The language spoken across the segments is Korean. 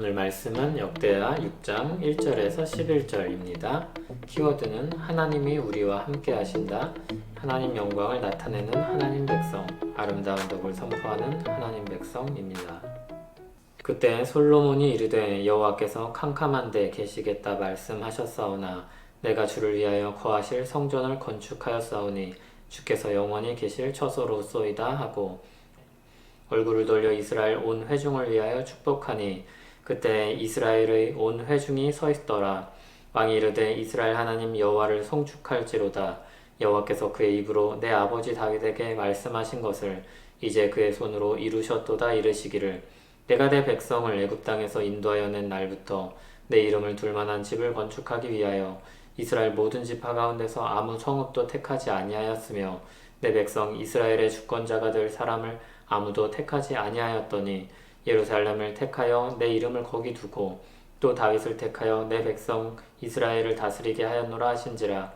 오늘 말씀은 역대하 6장 1절에서 11절입니다. 키워드는 하나님이 우리와 함께 하신다, 하나님 영광을 나타내는 하나님 백성, 아름다운 덕을 선포하는 하나님 백성입니다. 그때 솔로몬이 이르되 여호와께서 캄캄한 데 계시겠다 말씀하셨사오나 내가 주를 위하여 거하실 성전을 건축하였사오니 주께서 영원히 계실 처소로소이다 하고 얼굴을 돌려 이스라엘 온 회중을 위하여 축복하니 그때 이스라엘의 온 회중이 서 있더라. 왕이 이르되 이스라엘 하나님 여호와를 송축할지로다. 여호와께서 그의 입으로 내 아버지 다윗에게 말씀하신 것을 이제 그의 손으로 이루셨도다 이르시기를 내가 내 백성을 애굽 땅에서 인도하여 낸 날부터 내 이름을 둘 만한 집을 건축하기 위하여 이스라엘 모든 지파 가운데서 아무 성읍도 택하지 아니하였으며 내 백성 이스라엘의 주권자가 될 사람을 아무도 택하지 아니하였더니 예루살렘을 택하여 내 이름을 거기 두고 또 다윗을 택하여 내 백성 이스라엘을 다스리게 하였노라 하신지라.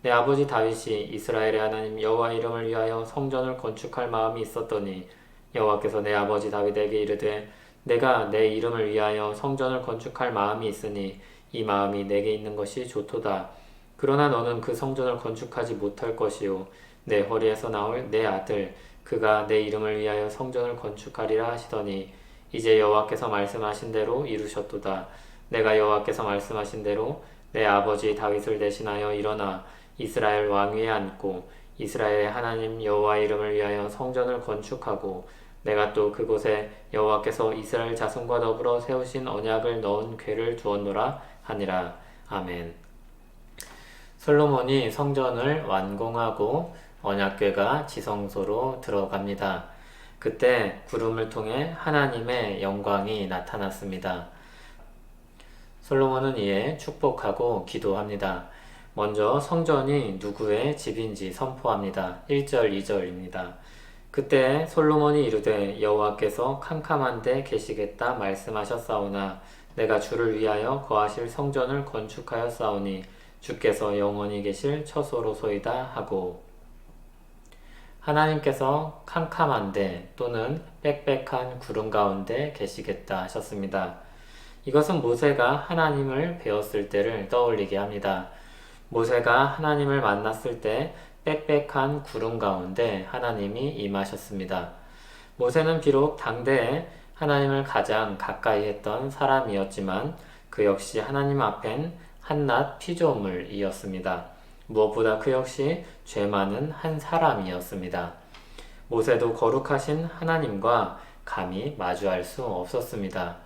내 아버지 다윗이 이스라엘의 하나님 여호와 이름을 위하여 성전을 건축할 마음이 있었더니 여호와께서 내 아버지 다윗에게 이르되 내가 내 이름을 위하여 성전을 건축할 마음이 있으니 이 마음이 내게 있는 것이 좋도다. 그러나 너는 그 성전을 건축하지 못할 것이요 내 허리에서 나올 내 아들 그가 내 이름을 위하여 성전을 건축하리라 하시더니 이제 여호와께서 말씀하신 대로 이루셨도다. 내가 여호와께서 말씀하신 대로 내 아버지 다윗을 대신하여 일어나 이스라엘 왕위에 앉고 이스라엘의 하나님 여호와 이름을 위하여 성전을 건축하고 내가 또 그곳에 여호와께서 이스라엘 자손과 더불어 세우신 언약을 넣은 궤를 두었노라 하니라. 아멘. 솔로몬이 성전을 완공하고 언약궤가 지성소로 들어갑니다. 그때 구름을 통해 하나님의 영광이 나타났습니다. 솔로몬은 이에 축복하고 기도합니다. 먼저 성전이 누구의 집인지 선포합니다. 1절, 2절입니다. 그때 솔로몬이 이르되 여호와께서 캄캄한 데 계시겠다 말씀하셨사오나 내가 주를 위하여 거하실 성전을 건축하였사오니 주께서 영원히 계실 처소로소이다 하고 하나님께서 캄캄한 데 또는 빽빽한 구름 가운데 계시겠다 하셨습니다. 이것은 모세가 하나님을 배웠을 때를 떠올리게 합니다. 모세가 하나님을 만났을 때 빽빽한 구름 가운데 하나님이 임하셨습니다. 모세는 비록 당대에 하나님을 가장 가까이 했던 사람이었지만 그 역시 하나님 앞엔 한낱 피조물이었습니다. 무엇보다 그 역시 죄 많은 한 사람이었습니다. 모세도 거룩하신 하나님과 감히 마주할 수 없었습니다.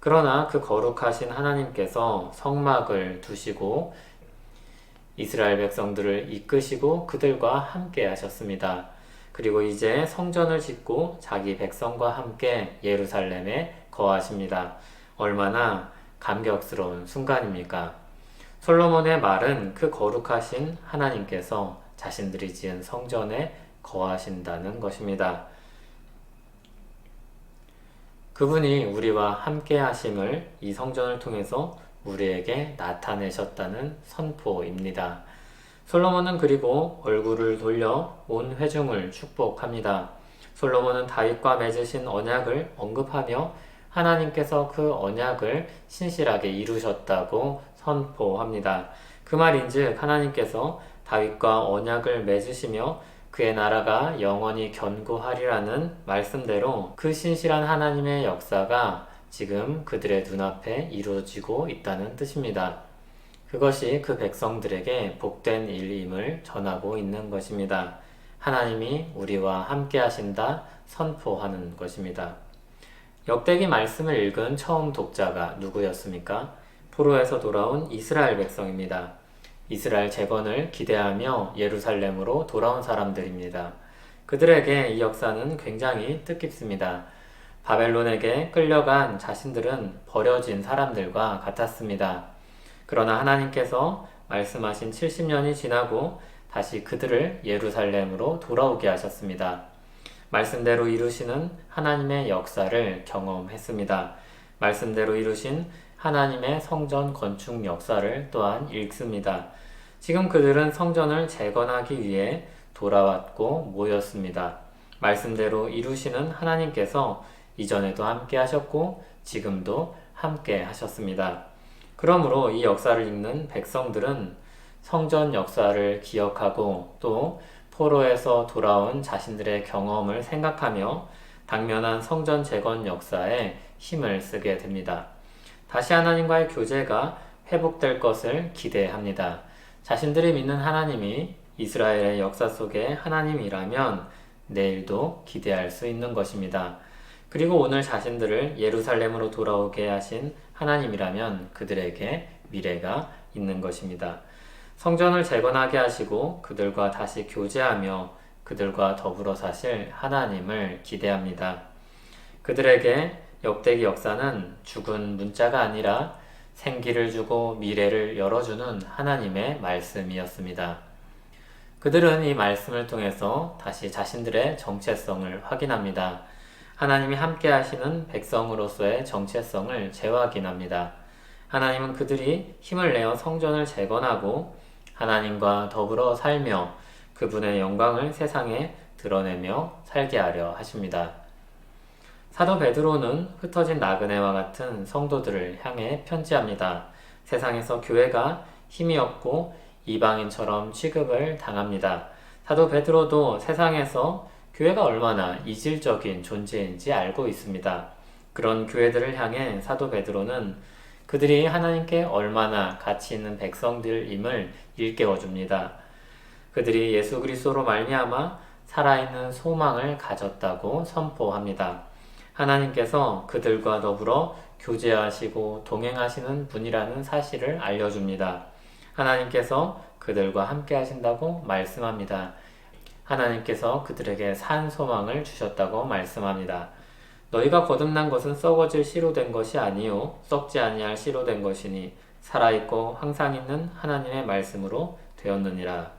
그러나 그 거룩하신 하나님께서 성막을 두시고 이스라엘 백성들을 이끄시고 그들과 함께 하셨습니다. 그리고 이제 성전을 짓고 자기 백성과 함께 예루살렘에 거하십니다. 얼마나 감격스러운 순간입니까? 솔로몬의 말은 그 거룩하신 하나님께서 자신들이 지은 성전에 거하신다는 것입니다. 그분이 우리와 함께 하심을 이 성전을 통해서 우리에게 나타내셨다는 선포입니다. 솔로몬은 그리고 얼굴을 돌려 온 회중을 축복합니다. 솔로몬은 다윗과 맺으신 언약을 언급하며 하나님께서 그 언약을 신실하게 이루셨다고 선포합니다. 그 말인즉 하나님께서 다윗과 언약을 맺으시며 그의 나라가 영원히 견고하리라는 말씀대로 그 신실한 하나님의 역사가 지금 그들의 눈앞에 이루어지고 있다는 뜻입니다. 그것이 그 백성들에게 복된 일임을 전하고 있는 것입니다. 하나님이 우리와 함께 하신다 선포하는 것입니다. 역대기 말씀을 읽은 처음 독자가 누구였습니까? 포로에서 돌아온 이스라엘 백성입니다. 이스라엘 재건을 기대하며 예루살렘으로 돌아온 사람들입니다. 그들에게 이 역사는 굉장히 뜻깊습니다. 바벨론에게 끌려간 자신들은 버려진 사람들과 같았습니다. 그러나 하나님께서 말씀하신 70년이 지나고 다시 그들을 예루살렘으로 돌아오게 하셨습니다. 말씀대로 이루시는 하나님의 역사를 경험했습니다. 말씀대로 이루신 하나님의 성전 건축 역사를 또한 읽습니다. 지금 그들은 성전을 재건하기 위해 돌아왔고 모였습니다. 말씀대로 이루시는 하나님께서 이전에도 함께 하셨고 지금도 함께 하셨습니다. 그러므로 이 역사를 읽는 백성들은 성전 역사를 기억하고 또 포로에서 돌아온 자신들의 경험을 생각하며 당면한 성전 재건 역사에 힘을 쓰게 됩니다. 다시 하나님과의 교제가 회복될 것을 기대합니다. 자신들이 믿는 하나님이 이스라엘의 역사 속의 하나님이라면 내일도 기대할 수 있는 것입니다. 그리고 오늘 자신들을 예루살렘으로 돌아오게 하신 하나님이라면 그들에게 미래가 있는 것입니다. 성전을 재건하게 하시고 그들과 다시 교제하며 그들과 더불어 사실 하나님을 기대합니다. 그들에게 역대기 역사는 죽은 문자가 아니라 생기를 주고 미래를 열어주는 하나님의 말씀이었습니다. 그들은 이 말씀을 통해서 다시 자신들의 정체성을 확인합니다. 하나님이 함께 하시는 백성으로서의 정체성을 재확인합니다. 하나님은 그들이 힘을 내어 성전을 재건하고 하나님과 더불어 살며 그분의 영광을 세상에 드러내며 살게 하려 하십니다. 사도 베드로는 흩어진 나그네와 같은 성도들을 향해 편지합니다. 세상에서 교회가 힘이 없고 이방인처럼 취급을 당합니다. 사도 베드로도 세상에서 교회가 얼마나 이질적인 존재인지 알고 있습니다. 그런 교회들을 향해 사도 베드로는 그들이 하나님께 얼마나 가치 있는 백성들임을 일깨워 줍니다. 그들이 예수 그리스도로 말미암아 살아있는 소망을 가졌다고 선포합니다. 하나님께서 그들과 더불어 교제하시고 동행하시는 분이라는 사실을 알려줍니다. 하나님께서 그들과 함께 하신다고 말씀합니다. 하나님께서 그들에게 산 소망을 주셨다고 말씀합니다. 너희가 거듭난 것은 썩어질 씨로 된 것이 아니요 썩지 아니할 씨로 된 것이니 살아있고 항상 있는 하나님의 말씀으로 되었느니라.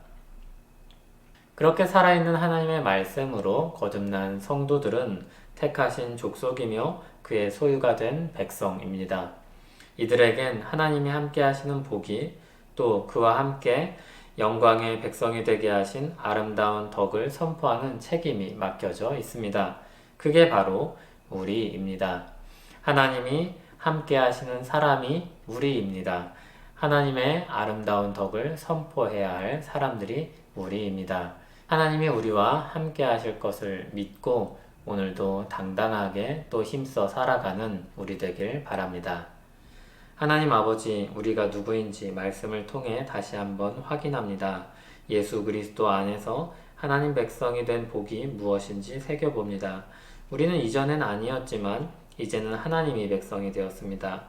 그렇게 살아있는 하나님의 말씀으로 거듭난 성도들은 택하신 족속이며 그의 소유가 된 백성입니다. 이들에겐 하나님이 함께 하시는 복이 또 그와 함께 영광의 백성이 되게 하신 아름다운 덕을 선포하는 책임이 맡겨져 있습니다. 그게 바로 우리입니다. 하나님이 함께 하시는 사람이 우리입니다. 하나님의 아름다운 덕을 선포해야 할 사람들이 우리입니다. 하나님이 우리와 함께 하실 것을 믿고 오늘도 당당하게 또 힘써 살아가는 우리 되길 바랍니다. 하나님 아버지, 우리가 누구인지 말씀을 통해 다시 한번 확인합니다. 예수 그리스도 안에서 하나님 백성이 된 복이 무엇인지 새겨봅니다. 우리는 이전엔 아니었지만 이제는 하나님이 백성이 되었습니다.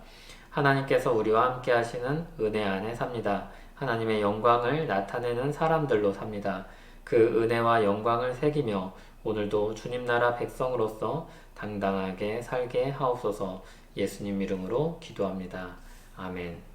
하나님께서 우리와 함께 하시는 은혜 안에 삽니다. 하나님의 영광을 나타내는 사람들로 삽니다. 그 은혜와 영광을 새기며 오늘도 주님 나라 백성으로서 당당하게 살게 하옵소서. 예수님 이름으로 기도합니다. 아멘.